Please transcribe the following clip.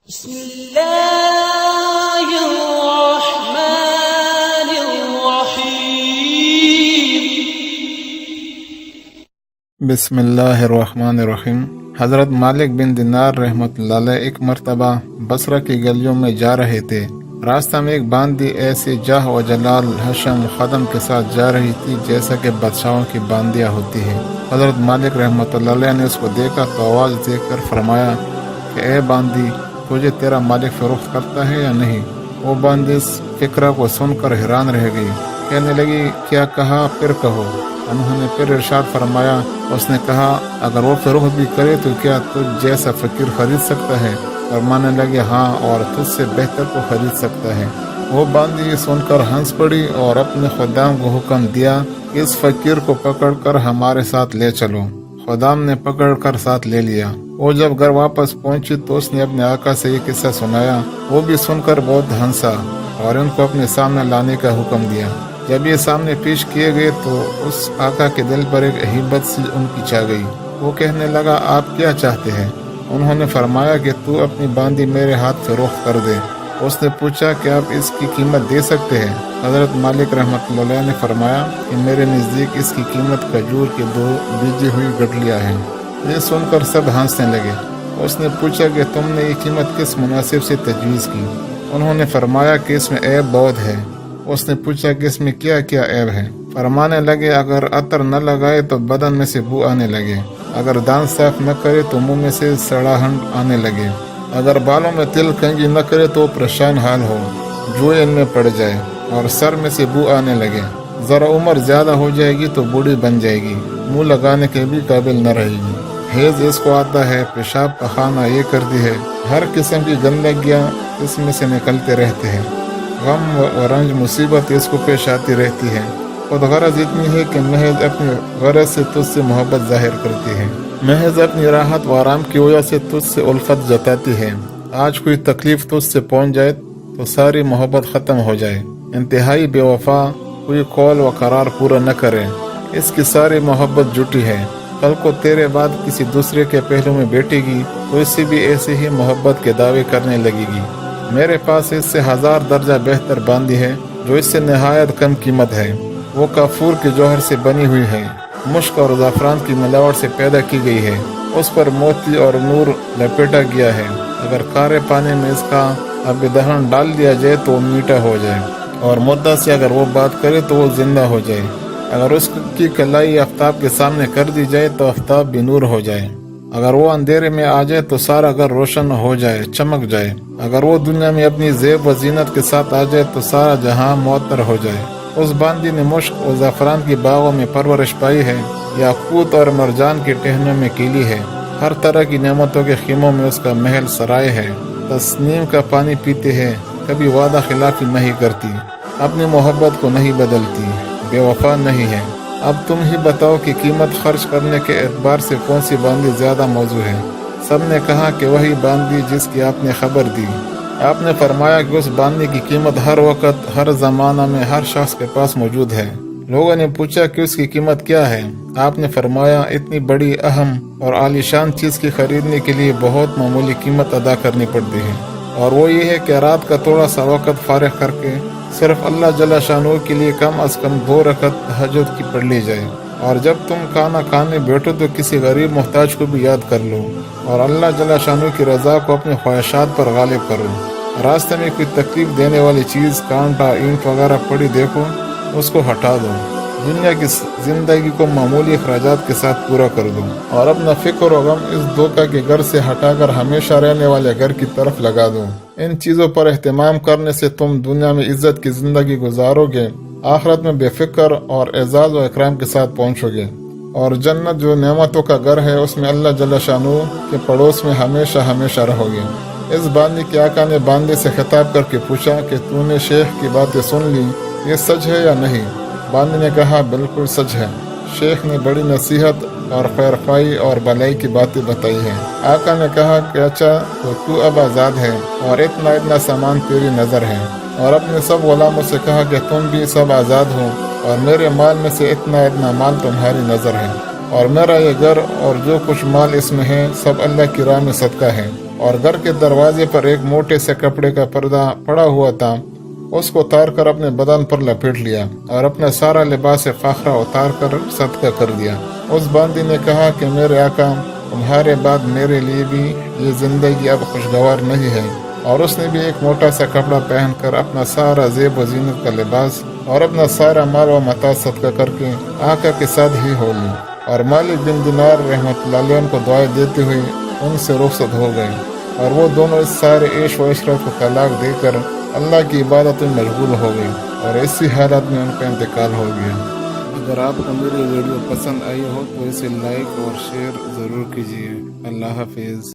بسم اللہ الرحمن الرحیم۔ بسم اللہ الرحمن الرحیم۔ حضرت مالک بن دینار رحمۃ اللہ علیہ ایک مرتبہ بصرہ کی گلیوں میں جا رہے تھے۔ راستہ میں ایک باندی ایسے جاہ و جلال حشم خدم کے ساتھ جا رہی تھی جیسا کہ بادشاہوں کی باندیاں ہوتی ہیں۔ حضرت مالک رحمۃ اللہ علیہ نے اس کو دیکھا تو آواز دے کر فرمایا کہ اے باندی، تجھے تیرا مالک فروخت کرتا ہے یا نہیں؟ وہ باندی اس فکرہ کو سن کر حیران رہ گئی، کہنے لگی کیا کہا؟ پھر کہو۔ انہوں نے پھر ارشاد فرمایا، اس نے کہا اگر وہ فروخت بھی کرے تو کیا تجھ جیسا فقیر خرید سکتا ہے؟ فرمانے لگے ہاں، اور تجھ سے بہتر کو خرید سکتا ہے۔ وہ باندی یہ سن کر ہنس پڑی اور اپنے خدام کو حکم دیا کہ اس فقیر کو پکڑ کر ہمارے ساتھ لے چلو۔ خدام نے پکڑ کر ساتھ لے لیا۔ وہ جب گھر واپس پہنچی تو اس نے اپنے آقا سے یہ قصہ سنایا۔ وہ بھی سن کر بہت ہنسا اور ان کو اپنے سامنے لانے کا حکم دیا۔ جب یہ سامنے پیش کیے گئے تو اس آقا کے دل پر ایک ہیبت سی ان کی چھا گئی۔ وہ کہنے لگا آپ کیا چاہتے ہیں؟ انہوں نے فرمایا کہ تو اپنی باندی میرے ہاتھ فروخت کر دے۔ اس نے پوچھا کہ آپ اس کی قیمت دے سکتے ہیں؟ حضرت مالک رحمۃ اللہ علیہ نے فرمایا کہ میرے نزدیک اس کی قیمت کھجور کے 2 بیجی ہوئی گٹھلیاں ہیں۔ یہ سن کر سب ہنسنے لگے۔ اس نے پوچھا کہ تم نے یہ قیمت کس مناسب سے تجویز کی؟ انہوں نے فرمایا کہ اس میں عیب بہت ہے۔ اس نے پوچھا کہ اس میں کیا کیا عیب ہے؟ فرمانے لگے اگر عطر نہ لگائے تو بدن میں سے بو آنے لگے، اگر دانت صاف نہ کرے تو منہ میں سے سڑاہٹ آنے لگے، اگر بالوں میں تل کنگھی نہ کرے تو پریشان حال ہو، جوئے ان میں پڑ جائے اور سر میں سے بو آنے لگے، ذرا عمر زیادہ ہو جائے گی تو بوڑھی بن جائے گی، منہ لگانے کے بھی قابل نہ رہے گی، حیض اس کو آتا ہے، پیشاب پخانہ یہ کرتی ہے، ہر قسم کی گندگیاں اس میں سے نکلتے رہتے ہیں، غم و رنج مصیبت اس کو پیش آتی رہتی ہے، خود غرض اتنی ہے کہ محض اپنی غرض سے تجھ سے محبت ظاہر کرتی ہے، محض اپنی راحت و آرام کی وجہ سے تجھ سے الفت جتاتی ہے، آج کوئی تکلیف تجھ سے پہنچ جائے تو ساری محبت ختم ہو جائے، انتہائی بے وفا، کوئی قول و قرار پورا نہ کرے، اس کی ساری محبت جھوٹی ہے، کل کو تیرے بعد کسی دوسرے کے پہلو میں بیٹھے گی تو اس سے بھی ایسے ہی محبت کے دعوے کرنے لگے گی، میرے پاس اس سے 1000 درجہ بہتر باندی ہے جو اس سے نہایت کم قیمت ہے، وہ کافور کے جوہر سے بنی ہوئی ہے، مشک اور زعفران کی ملاوٹ سے پیدا کی گئی ہے، اس پر موتی اور نور لپیٹا گیا ہے، اگر کارے پانی میں اس کا آب دہن ڈال دیا جائے تو وہ میٹھا ہو جائے، اور مدعا سے اگر وہ بات کرے تو وہ زندہ ہو جائے، اگر اس کی کلائی آفتاب کے سامنے کر دی جائے تو آفتاب بھی نور ہو جائے، اگر وہ اندھیرے میں آ جائے تو سارا گھر روشن ہو جائے، چمک جائے، اگر وہ دنیا میں اپنی زیب و زینت کے ساتھ آ جائے تو سارا جہاں معطر ہو جائے۔ اس باندی نے مشک و زعفران کی باغوں میں پرورش پائی ہے، یاقوت اور مرجان کے ٹہنوں میں کیلی ہے، ہر طرح کی نعمتوں کے خیموں میں اس کا محل سرائے ہے، تسنیم کا پانی پیتے ہیں، کبھی وعدہ خلافی نہیں کرتی، اپنی محبت کو نہیں بدلتی، بے وفا نہیں ہے۔ اب تم ہی بتاؤ کہ قیمت خرچ کرنے کے اعتبار سے کون سی باندی زیادہ موزوں ہے؟ سب نے کہا کہ وہی باندی جس کی آپ نے خبر دی۔ آپ نے فرمایا کہ اس باندی کی قیمت ہر وقت، ہر زمانہ میں ہر شخص کے پاس موجود ہے۔ لوگوں نے پوچھا کہ اس کی قیمت کیا ہے؟ آپ نے فرمایا اتنی بڑی اہم اور عالیشان چیز کی خریدنے کے لیے بہت معمولی قیمت ادا کرنی پڑتی ہے، اور وہ یہ ہے کہ رات کا تھوڑا سا وقت فارغ کر کے صرف اللہ جل شانہ کے لیے کم از کم 2 رکعت تہجد کی پڑھ لی جائے، اور جب تم کھانا کھانے بیٹھو تو کسی غریب محتاج کو بھی یاد کر لو، اور اللہ جل شانہ کی رضا کو اپنی خواہشات پر غالب کرو۔ راستے میں کوئی تکلیف دینے والی چیز، کانٹا، اینٹ وغیرہ پڑی دیکھو اس کو ہٹا دو، دنیا کی زندگی کو معمولی اخراجات کے ساتھ پورا کر دو، اور اپنا فکر و غم اس دھوکہ کے گھر سے ہٹا کر ہمیشہ رہنے والے گھر کی طرف لگا دو۔ ان چیزوں پر اہتمام کرنے سے تم دنیا میں عزت کی زندگی گزارو گے، آخرت میں بے فکر اور اعزاز و اکرام کے ساتھ پہنچو گے، اور جنت جو نعمتوں کا گھر ہے اس میں اللہ جل شانہ کے پڑوس میں ہمیشہ ہمیشہ رہو گے۔ اس باندی کے آقا نے باندی سے خطاب کر کے پوچھا کہ تو نے شیخ کی باتیں سن لی، یہ سچ ہے یا نہیں؟ باندی نے کہا بالکل سچ ہے، شیخ نے بڑی نصیحت اور خیرخواہی اور بھلائی کی باتیں بتائی ہیں۔ آقا نے کہا کہ اچھا تو اب آزاد ہے اور اتنا سامان تیری نظر ہے، اور اپنے سب غلاموں سے کہا کہ تم بھی سب آزاد ہو، اور میرے مال میں سے اتنا مال تمہاری نظر ہے، اور میرا یہ گھر اور جو کچھ مال اس میں ہے سب اللہ کی راہ میں صدقہ ہے، اور گھر کے دروازے پر ایک موٹے سے کپڑے کا پردہ پڑا ہوا تھا، اس کو اتار کر اپنے بدن پر لپیٹ لیا اور اپنا سارا لباس فاخرہ اتار کر صدقہ کر دیا۔ اس باندی نے کہا کہ میرے آقا، تمہارے بعد میرے لیے بھی یہ زندگی اب خوشگوار نہیں ہے، اور اس نے بھی ایک موٹا سا کپڑا پہن کر اپنا سارا زیب و زینت کا لباس اور اپنا سارا مال و متاع صدقہ کر کے آقا کے ساتھ ہی ہو لی، اور مالک بن دینار رحمۃ اللہ علیہ کو دعائیں دیتے ہوئے ان سے رخصت ہو گئے، اور وہ دونوں اس سارے عیش و عشرت کو طلاق دے کر اللہ کی عبادت میں مشغول ہو گئے، اور اسی حالت میں ان کا انتقال ہو گیا۔ اگر آپ کو میری ویڈیو پسند آئی ہو تو اسے لائک اور شیئر ضرور کیجیے۔ اللہ حافظ۔